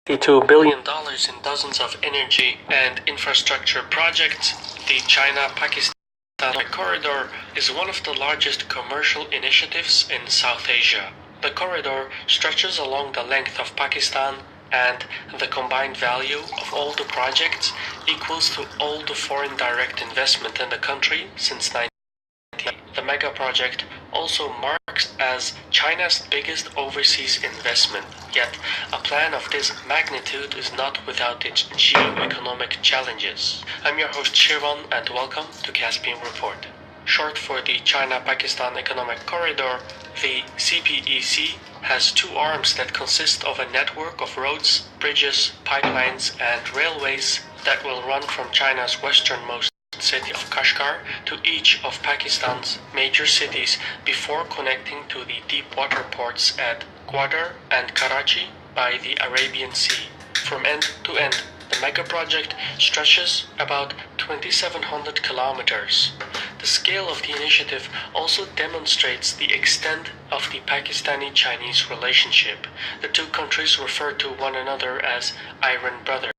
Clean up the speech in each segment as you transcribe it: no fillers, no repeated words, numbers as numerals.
$2 billion in dozens of energy and infrastructure projects, the China-Pakistan corridor is one of the largest commercial initiatives in South Asia. The corridor stretches along the length of Pakistan, and the combined value of all the projects equals to all the foreign direct investment in the country since 1990. The mega project also marks as China's biggest overseas investment, yet a plan of this magnitude is not without its geo-economic challenges. I'm your host Shirvan and welcome to Caspian Report. Short for the China-Pakistan Economic Corridor, the CPEC has two arms that consist of a network of roads, bridges, pipelines, and railways that will run from China's westernmost city of Kashgar to each of Pakistan's major cities before connecting to the deep water ports at Gwadar and Karachi by the Arabian Sea. From end to end, the mega project stretches about 2,700 kilometers. The scale of the initiative also demonstrates the extent of the Pakistani-Chinese relationship. The two countries refer to one another as Iron Brothers,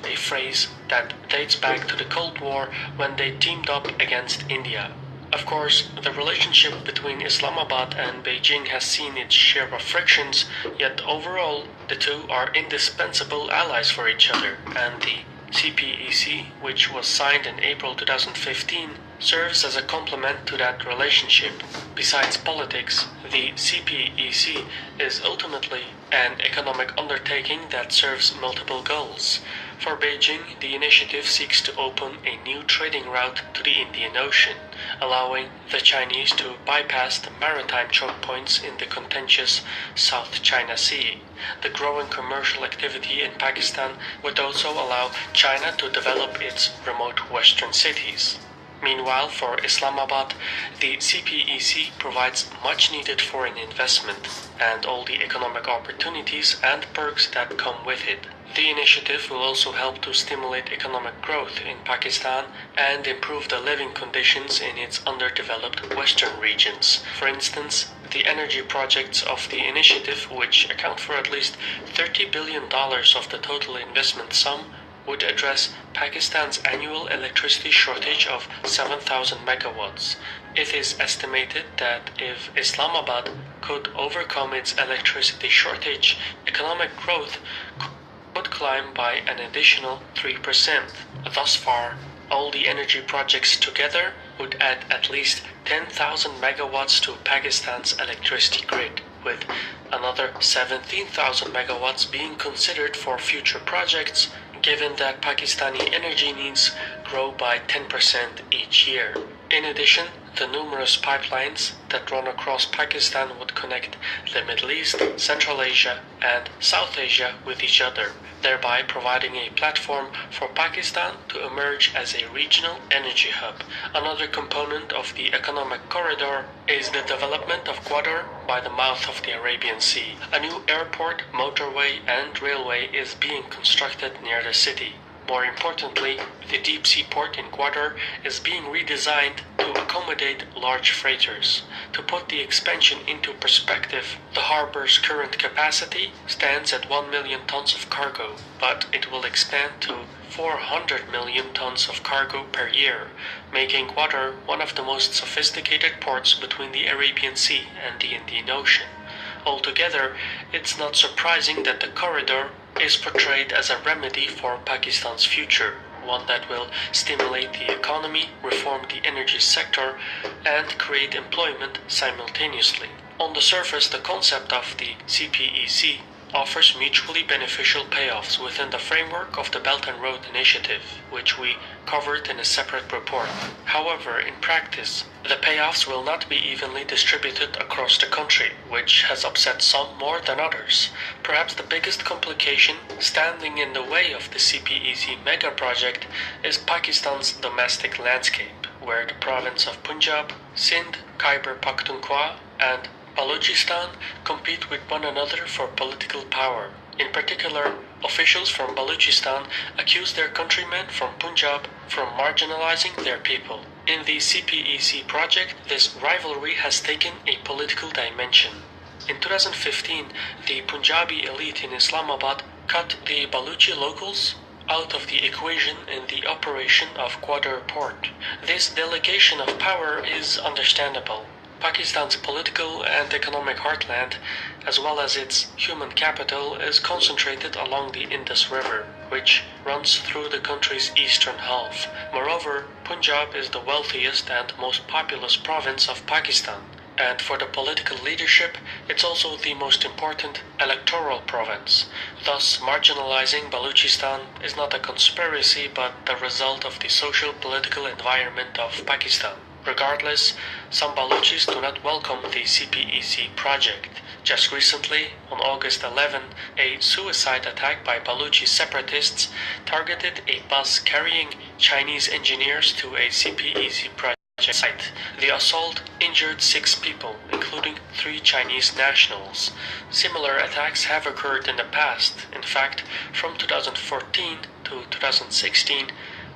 a phrase that dates back to the Cold War when they teamed up against India. Of course, the relationship between Islamabad and Beijing has seen its share of frictions, yet overall, the two are indispensable allies for each other, and the CPEC, which was signed in April 2015, serves as a complement to that relationship. Besides politics, the CPEC is ultimately an economic undertaking that serves multiple goals. For Beijing, the initiative seeks to open a new trading route to the Indian Ocean, allowing the Chinese to bypass the maritime choke points in the contentious South China Sea. The growing commercial activity in Pakistan would also allow China to develop its remote western cities. Meanwhile, for Islamabad, the CPEC provides much-needed foreign investment and all the economic opportunities and perks that come with it. The initiative will also help to stimulate economic growth in Pakistan and improve the living conditions in its underdeveloped western regions. For instance, the energy projects of the initiative, which account for at least $30 billion of the total investment sum, would address Pakistan's annual electricity shortage of 7,000 megawatts. It is estimated that if Islamabad could overcome its electricity shortage, economic growth could climb by an additional 3%. Thus far, all the energy projects together would add at least 10,000 megawatts to Pakistan's electricity grid, with another 17,000 megawatts being considered for future projects, given that Pakistani energy needs grow by 10% each year. In addition, the numerous pipelines that run across Pakistan would connect the Middle East, Central Asia, and South Asia with each other, thereby providing a platform for Pakistan to emerge as a regional energy hub. Another component of the economic corridor is the development of Gwadar by the mouth of the Arabian Sea. A new airport, motorway, and railway is being constructed near the city. More importantly, the deep sea port in Gwadar is being redesigned to accommodate large freighters. To put the expansion into perspective, the harbor's current capacity stands at 1 million tons of cargo, but it will expand to 400 million tons of cargo per year, making Gwadar one of the most sophisticated ports between the Arabian Sea and the Indian Ocean. Altogether, it's not surprising that the corridor is portrayed as a remedy for Pakistan's future, one that will stimulate the economy, reform the energy sector, and create employment simultaneously. On the surface, the concept of the CPEC offers mutually beneficial payoffs within the framework of the Belt and Road Initiative, which we covered in a separate report. However, in practice, the payoffs will not be evenly distributed across the country, which has upset some more than others. Perhaps the biggest complication standing in the way of the CPEC mega project is Pakistan's domestic landscape, where the province of Punjab, Sindh, Khyber Pakhtunkhwa, and Balochistan compete with one another for political power. In particular, officials from Balochistan accuse their countrymen from Punjab from marginalizing their people. In the CPEC project, this rivalry has taken a political dimension. In 2015, the Punjabi elite in Islamabad cut the Baluchi locals out of the equation in the operation of Gwadar port. This delegation of power is understandable. Pakistan's political and economic heartland, as well as its human capital, is concentrated along the Indus River, which runs through the country's eastern half. Moreover, Punjab is the wealthiest and most populous province of Pakistan, and for the political leadership, it's also the most important electoral province. Thus, marginalizing Balochistan is not a conspiracy but the result of the social-political environment of Pakistan. Regardless, some Balochis do not welcome the Cpec project. Just recently, on August 11, a suicide attack by Balochi separatists targeted a bus carrying Chinese engineers to a Cpec project site. The assault injured 6 people, including 3 Chinese nationals. Similar attacks have occurred in the past. In fact, from 2014 to 2016,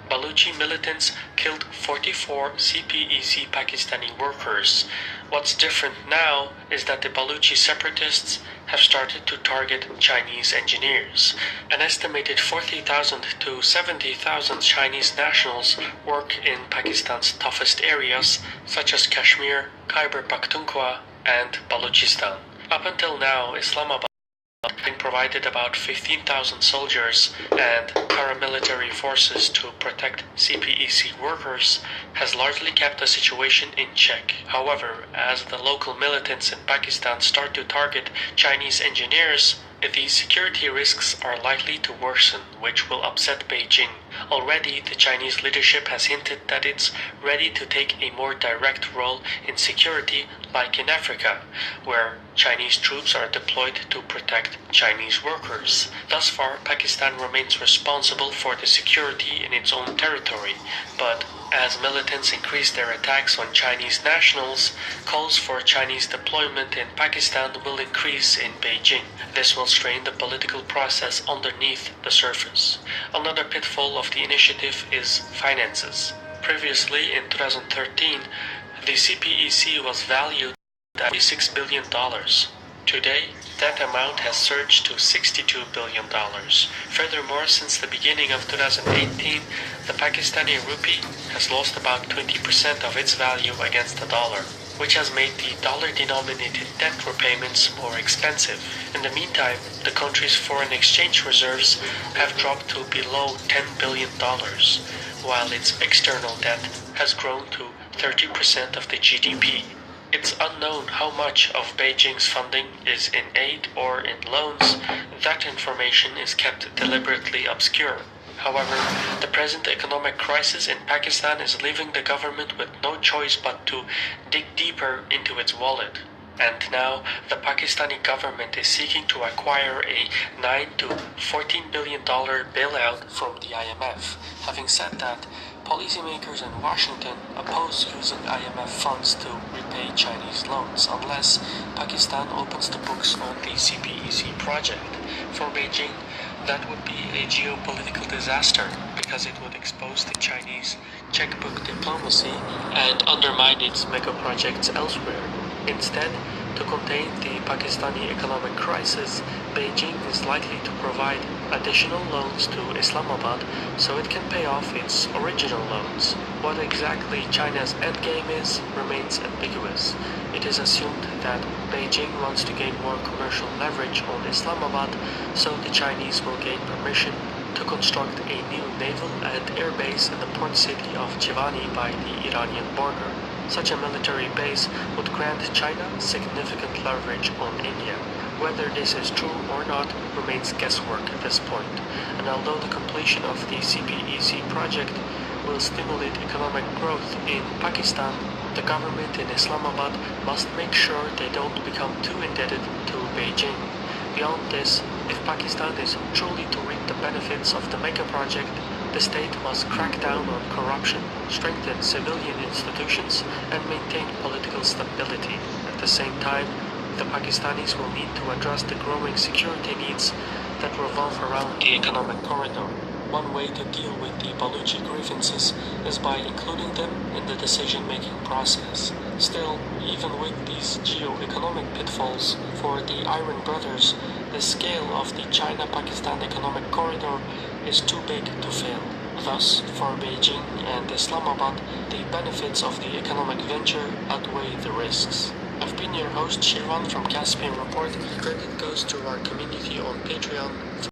Baluchi militants killed 44 Cpec Pakistani workers. What's different now is that the Baluchi separatists have started to target Chinese engineers. An estimated 40,000 to 70,000 Chinese nationals work in Pakistan's toughest areas, such as Kashmir, Khyber Pakhtunkhwa, and Balochistan. Up until now, Islamabad provided about 15,000 soldiers and paramilitary forces to protect Cpec workers, has largely kept the situation in check. However, as the local militants in Pakistan start to target Chinese engineers, the security risks are likely to worsen, which will upset Beijing. Already, the Chinese leadership has hinted that it's ready to take a more direct role in security, like in Africa, where Chinese troops are deployed to protect Chinese workers. Thus far, Pakistan remains responsible for the security in its own territory, but as militants increase their attacks on Chinese nationals, calls for Chinese deployment in Pakistan will increase in Beijing. This will strain the political process underneath the surface. Another pitfall of the initiative is finances. Previously, in 2013, the Cpec was valued at $6 billion. Today, that amount has surged to $62 billion. Furthermore, since the beginning of 2018, the Pakistani rupee has lost about 20% of its value against the dollar, which has made the dollar-denominated debt repayments more expensive. In the meantime, the country's foreign exchange reserves have dropped to below $10 billion, while its external debt has grown to 30% of the GDP. It's unknown how much of Beijing's funding is in aid or in loans. That information is kept deliberately obscure. However, the present economic crisis in Pakistan is leaving the government with no choice but to dig deeper into its wallet. And now, the Pakistani government is seeking to acquire a $9 to $14 billion bailout from the IMF. Having said that, policymakers in Washington oppose using IMF funds to repay Chinese loans unless Pakistan opens the books on the Cpec project. For Beijing, that would be a geopolitical disaster because it would expose the Chinese checkbook diplomacy and undermine its mega projects elsewhere. Instead, to contain the Pakistani economic crisis, Beijing is likely to provide additional loans to Islamabad so it can pay off its original loans. What exactly China's endgame is remains ambiguous. It is assumed that Beijing wants to gain more commercial leverage on Islamabad, so the Chinese will gain permission to construct a new naval and air base in the port city of Chivani by the Iranian border. Such a military base would grant China significant leverage on India. Whether this is true or not remains guesswork at this point, and although the completion of the Cpec project will stimulate economic growth in Pakistan, the government in Islamabad must make sure they don't become too indebted to Beijing. Beyond this, if Pakistan is truly to reap the benefits of the mega project, the state must crack down on corruption, strengthen civilian institutions, and maintain political stability. At the same time, the Pakistanis will need to address the growing security needs that revolve around the economic corridor. one way to deal with the Baluchi grievances is by including them in the decision-making process. Still, even with these geo-economic pitfalls for the Iron Brothers, the scale of the China-Pakistan economic corridor is too big to fail. Thus, for Beijing and Islamabad, the benefits of the economic venture outweigh the risks. I've been your host Shirvan from Caspian Report. Credit goes to our community on Patreon.